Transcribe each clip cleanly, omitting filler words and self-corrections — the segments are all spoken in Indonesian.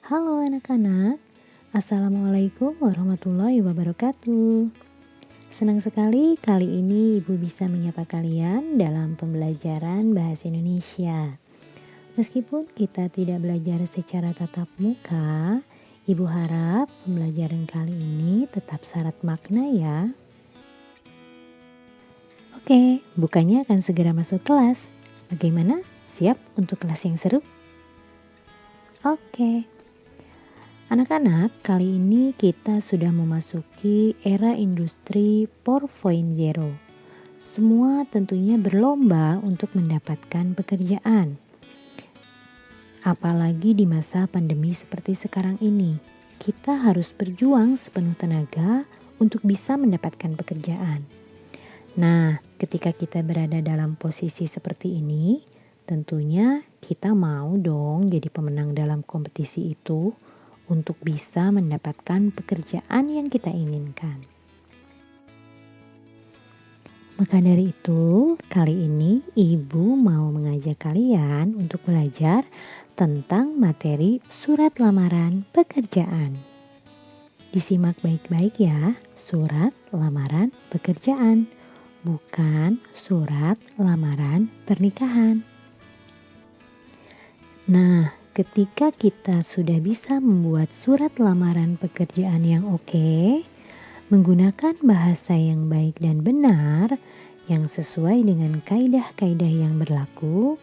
Halo anak-anak, Assalamualaikum warahmatullahi wabarakatuh. Senang sekali kali ini Ibu bisa menyapa kalian dalam pembelajaran Bahasa Indonesia. Meskipun kita tidak belajar secara tatap muka, Ibu harap pembelajaran kali ini tetap syarat makna ya. Oke, bukannya akan segera masuk kelas. Bagaimana? Siap untuk kelas yang seru? Oke. Anak-anak, kali ini kita sudah memasuki era industri 4.0. Semua tentunya berlomba untuk mendapatkan pekerjaan. Apalagi di masa pandemi seperti sekarang ini, kita harus berjuang sepenuh tenaga untuk bisa mendapatkan pekerjaan. Nah, ketika kita berada dalam posisi seperti ini, tentunya kita mau dong jadi pemenang dalam kompetisi itu untuk bisa mendapatkan pekerjaan yang kita inginkan. Maka dari itu, kali ini Ibu mau mengajak kalian untuk belajar tentang materi surat lamaran pekerjaan. Disimak baik-baik ya, surat lamaran pekerjaan, bukan surat lamaran pernikahan. Nah, ketika kita sudah bisa membuat surat lamaran pekerjaan yang oke, menggunakan bahasa yang baik dan benar, yang sesuai dengan kaidah-kaidah yang berlaku,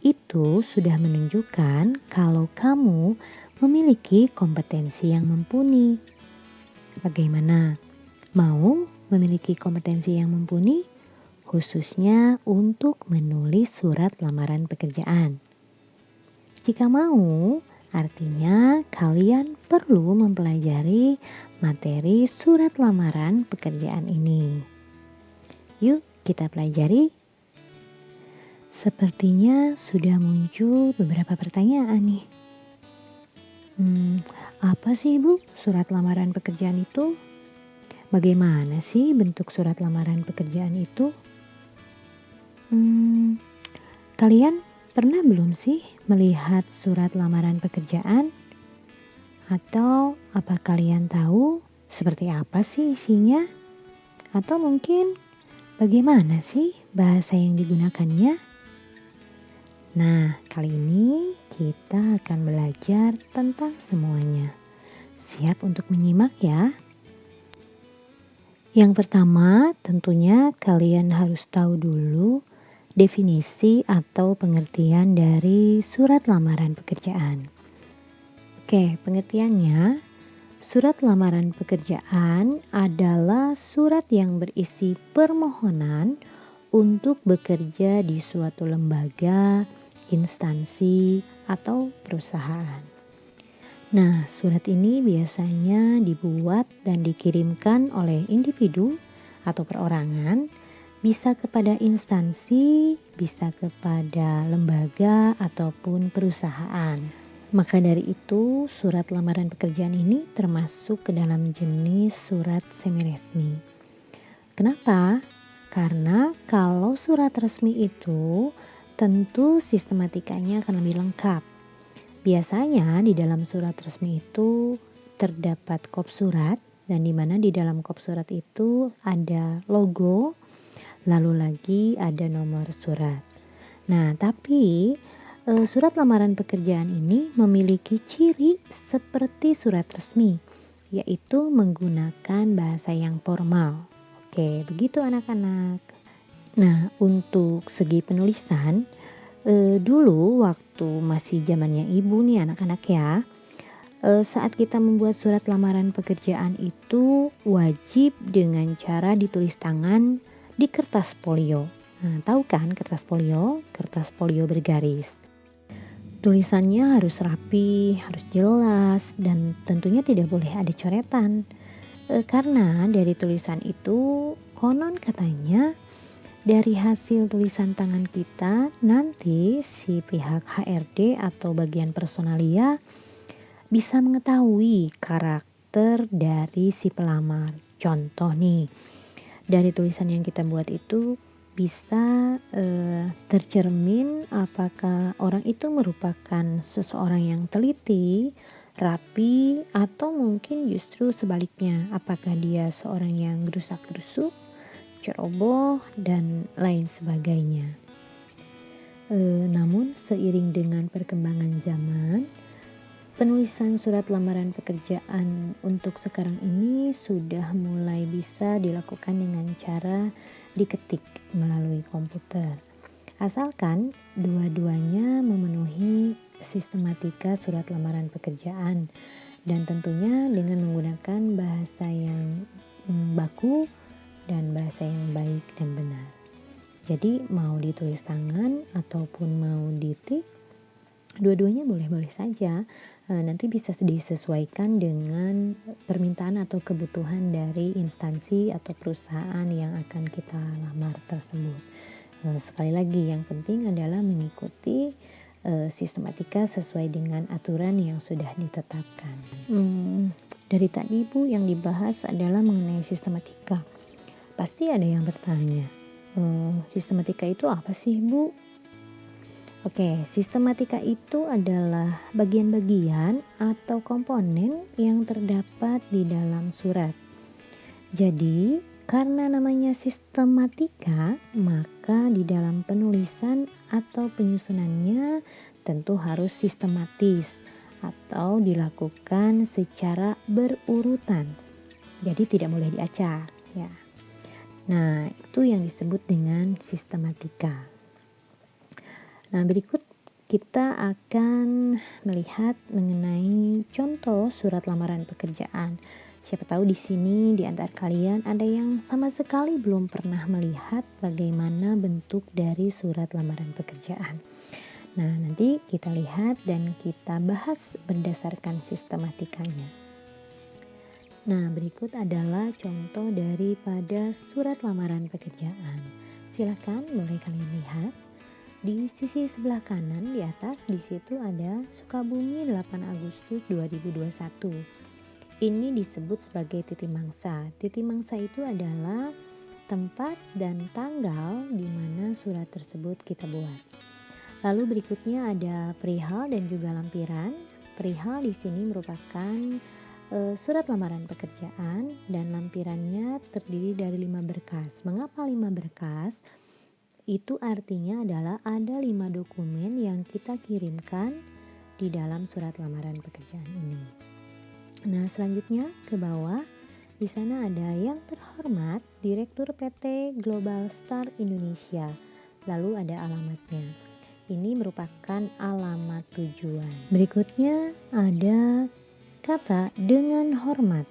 itu sudah menunjukkan kalau kamu memiliki kompetensi yang mumpuni. Bagaimana? Mau memiliki kompetensi yang mumpuni? Khususnya untuk menulis surat lamaran pekerjaan. Jika mau, artinya kalian perlu mempelajari materi surat lamaran pekerjaan ini. Yuk kita pelajari. Sepertinya sudah muncul beberapa pertanyaan nih. Apa sih Ibu surat lamaran pekerjaan itu? Bagaimana sih bentuk surat lamaran pekerjaan itu? Kalian pernah belum sih melihat surat lamaran pekerjaan? Atau apa kalian tahu seperti apa sih isinya? Atau mungkin bagaimana sih bahasa yang digunakannya? Nah, kali ini kita akan belajar tentang semuanya. Siap untuk menyimak ya? Yang pertama, tentunya kalian harus tahu dulu definisi atau pengertian dari surat lamaran pekerjaan. Oke, pengertiannya, surat lamaran pekerjaan adalah surat yang berisi permohonan untuk bekerja di suatu lembaga, instansi, atau perusahaan. Nah, surat ini biasanya dibuat dan dikirimkan oleh individu atau perorangan, bisa kepada instansi, bisa kepada lembaga ataupun perusahaan. Maka dari itu, surat lamaran pekerjaan ini termasuk ke dalam jenis surat semi-resmi. Kenapa? Karena kalau surat resmi itu tentu sistematikanya akan lebih lengkap. Biasanya di dalam surat resmi itu terdapat kop surat, dan di mana di dalam kop surat itu ada logo, lalu lagi ada nomor surat. Nah, tapi surat lamaran pekerjaan ini memiliki ciri seperti surat resmi, yaitu menggunakan bahasa yang formal. Oke, begitu anak-anak. Nah, untuk segi penulisan, dulu waktu masih zamannya Ibu nih anak-anak ya, saat kita membuat surat lamaran pekerjaan itu wajib dengan cara ditulis tangan di kertas folio. Nah, tahu kan kertas folio? Kertas folio bergaris. Tulisannya harus rapi, harus jelas, dan tentunya tidak boleh ada coretan. Karena dari tulisan itu konon katanya dari hasil tulisan tangan kita nanti si pihak HRD atau bagian personalia bisa mengetahui karakter dari si pelamar. Contoh nih, dari tulisan yang kita buat itu bisa tercermin apakah orang itu merupakan seseorang yang teliti, rapi, atau mungkin justru sebaliknya, apakah dia seorang yang gerusak-gerusuk, ceroboh, dan lain sebagainya. Namun seiring dengan perkembangan zaman, penulisan surat lamaran pekerjaan untuk sekarang ini sudah mulai bisa dilakukan dengan cara diketik melalui komputer. Asalkan dua-duanya memenuhi sistematika surat lamaran pekerjaan dan tentunya dengan menggunakan bahasa yang baku dan bahasa yang baik dan benar. Jadi mau ditulis tangan ataupun mau ditik, dua-duanya boleh-boleh saja. Nanti bisa disesuaikan dengan permintaan atau kebutuhan dari instansi atau perusahaan yang akan kita lamar tersebut. Sekali lagi, yang penting adalah mengikuti sistematika sesuai dengan aturan yang sudah ditetapkan. Dari tadi Bu, yang dibahas adalah mengenai sistematika. Pasti ada yang bertanya, sistematika itu apa sih Bu? Oke, sistematika itu adalah bagian-bagian atau komponen yang terdapat di dalam surat. Jadi, karena namanya sistematika, maka di dalam penulisan atau penyusunannya tentu harus sistematis atau dilakukan secara berurutan. Jadi tidak boleh diacak, ya. Nah, itu yang disebut dengan sistematika. Nah, berikut kita akan melihat mengenai contoh surat lamaran pekerjaan. Siapa tahu di sini di antara kalian ada yang sama sekali belum pernah melihat bagaimana bentuk dari surat lamaran pekerjaan. Nah, nanti kita lihat dan kita bahas berdasarkan sistematikanya. Nah, berikut adalah contoh daripada surat lamaran pekerjaan. Silakan boleh kalian lihat. Di sisi sebelah kanan di atas di situ ada Sukabumi 8 Agustus 2021. Ini disebut sebagai titik mangsa. Titik mangsa itu adalah tempat dan tanggal di mana surat tersebut kita buat. Lalu berikutnya ada perihal dan juga lampiran. Perihal di sini merupakan surat lamaran pekerjaan dan lampirannya terdiri dari 5 berkas. Mengapa 5 berkas? Itu artinya adalah ada 5 dokumen yang kita kirimkan di dalam surat lamaran pekerjaan ini. Nah, selanjutnya ke bawah di sana ada yang terhormat Direktur PT Global Star Indonesia. Lalu ada alamatnya. Ini merupakan alamat tujuan. Berikutnya ada kata dengan hormat.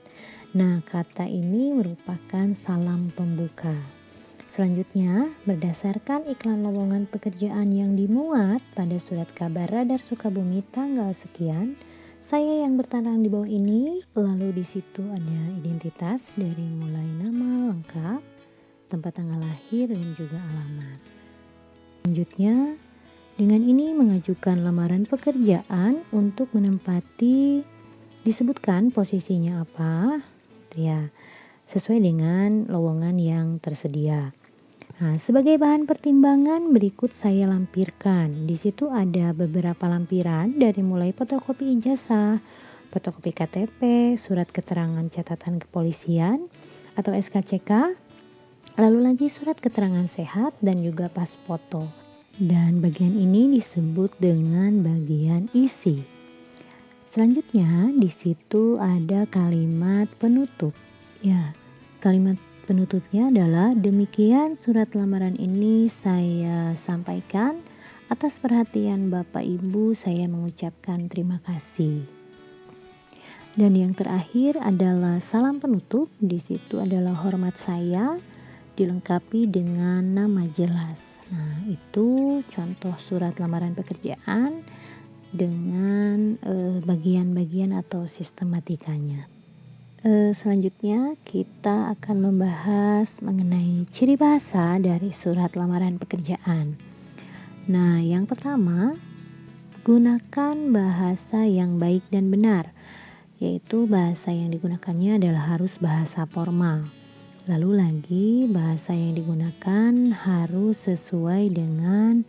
Nah, kata ini merupakan salam pembuka. Selanjutnya, berdasarkan iklan lowongan pekerjaan yang dimuat pada surat kabar Radar Sukabumi tanggal sekian, saya yang bertandang di bawah ini, lalu di situ ada identitas dari mulai nama lengkap, tempat tanggal lahir dan juga alamat. Selanjutnya, dengan ini mengajukan lamaran pekerjaan untuk menempati, disebutkan posisinya apa, ya, sesuai dengan lowongan yang tersedia. Nah, sebagai bahan pertimbangan berikut saya lampirkan. Di situ ada beberapa lampiran dari mulai fotokopi ijazah, fotokopi KTP, surat keterangan catatan kepolisian atau SKCK, lalu lagi surat keterangan sehat dan juga pas foto. Dan bagian ini disebut dengan bagian isi. Selanjutnya di situ ada kalimat penutup. Ya, kalimat penutupnya adalah demikian surat lamaran ini saya sampaikan. Atas perhatian Bapak Ibu saya mengucapkan terima kasih. Dan yang terakhir adalah salam penutup. Di situ adalah hormat saya dilengkapi dengan nama jelas. Nah, itu contoh surat lamaran pekerjaan dengan bagian-bagian atau sistematikanya. Selanjutnya kita akan membahas mengenai ciri bahasa dari surat lamaran pekerjaan. Nah, yang pertama, gunakan bahasa yang baik dan benar, yaitu bahasa yang digunakannya adalah harus bahasa formal. Lalu lagi bahasa yang digunakan harus sesuai dengan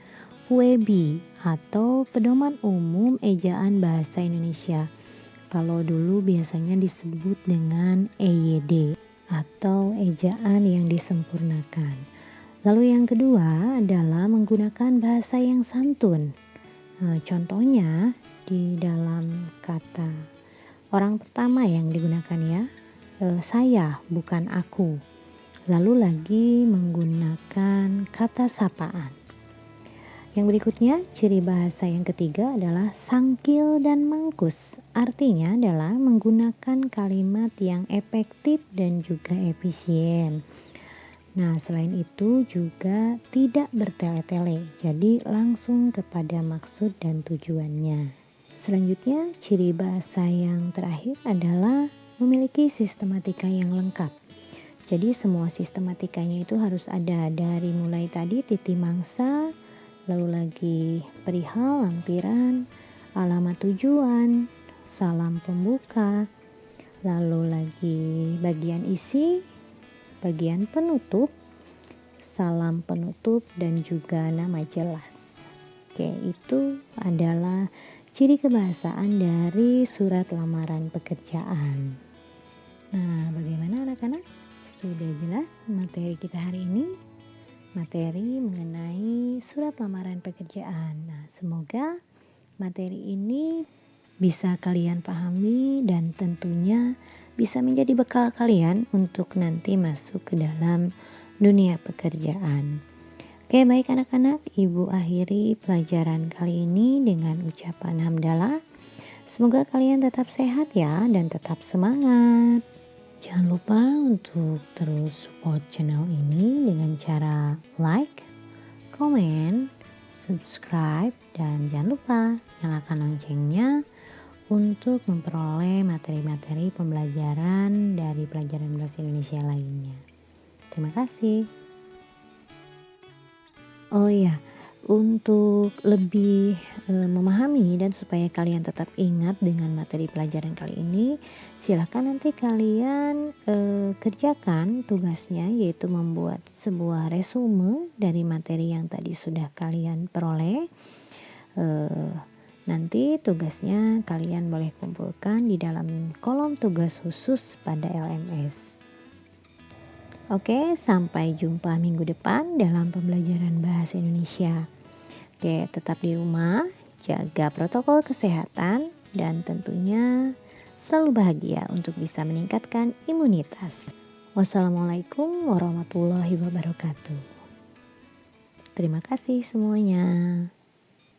PUEB atau Pedoman Umum Ejaan Bahasa Indonesia. Kalau dulu biasanya disebut dengan EYD atau ejaan yang disempurnakan. Lalu yang kedua adalah menggunakan bahasa yang santun. Contohnya di dalam kata orang pertama yang digunakan ya, saya bukan aku. Lalu lagi menggunakan kata sapaan. Yang berikutnya, ciri bahasa yang ketiga adalah sangkil dan mangkus. Artinya adalah menggunakan kalimat yang efektif dan juga efisien. Nah, selain itu juga tidak bertele-tele, jadi langsung kepada maksud dan tujuannya. Selanjutnya, ciri bahasa yang terakhir adalah memiliki sistematika yang lengkap. Jadi semua sistematikanya itu harus ada, dari mulai tadi titi mangsa, lalu lagi perihal, lampiran, alamat tujuan, salam pembuka, lalu lagi bagian isi, bagian penutup, salam penutup, dan juga nama jelas. Oke, itu adalah ciri kebahasaan dari surat lamaran pekerjaan. Nah, bagaimana anak-anak? Sudah jelas materi kita hari ini? Materi mengenai surat lamaran pekerjaan. Nah, semoga materi ini bisa kalian pahami dan tentunya bisa menjadi bekal kalian untuk nanti masuk ke dalam dunia pekerjaan. Oke, baik anak-anak, Ibu akhiri pelajaran kali ini dengan ucapan hamdalah. Semoga kalian tetap sehat ya dan tetap semangat. Jangan lupa untuk terus support channel ini dengan cara like, komen, subscribe, dan jangan lupa nyalakan loncengnya untuk memperoleh materi-materi pembelajaran dari pelajaran bahasa Indonesia lainnya. Terima kasih. Oh iya, untuk lebih memahami dan supaya kalian tetap ingat dengan materi pelajaran kali ini, silahkan nanti kalian kerjakan tugasnya, yaitu membuat sebuah resume dari materi yang tadi sudah kalian peroleh. Nanti tugasnya kalian boleh kumpulkan di dalam kolom tugas khusus pada LMS. Oke, sampai jumpa minggu depan dalam pembelajaran bahasa Indonesia. Oke, tetap di rumah, jaga protokol kesehatan, dan tentunya selalu bahagia untuk bisa meningkatkan imunitas. Wassalamualaikum warahmatullahi wabarakatuh. Terima kasih semuanya.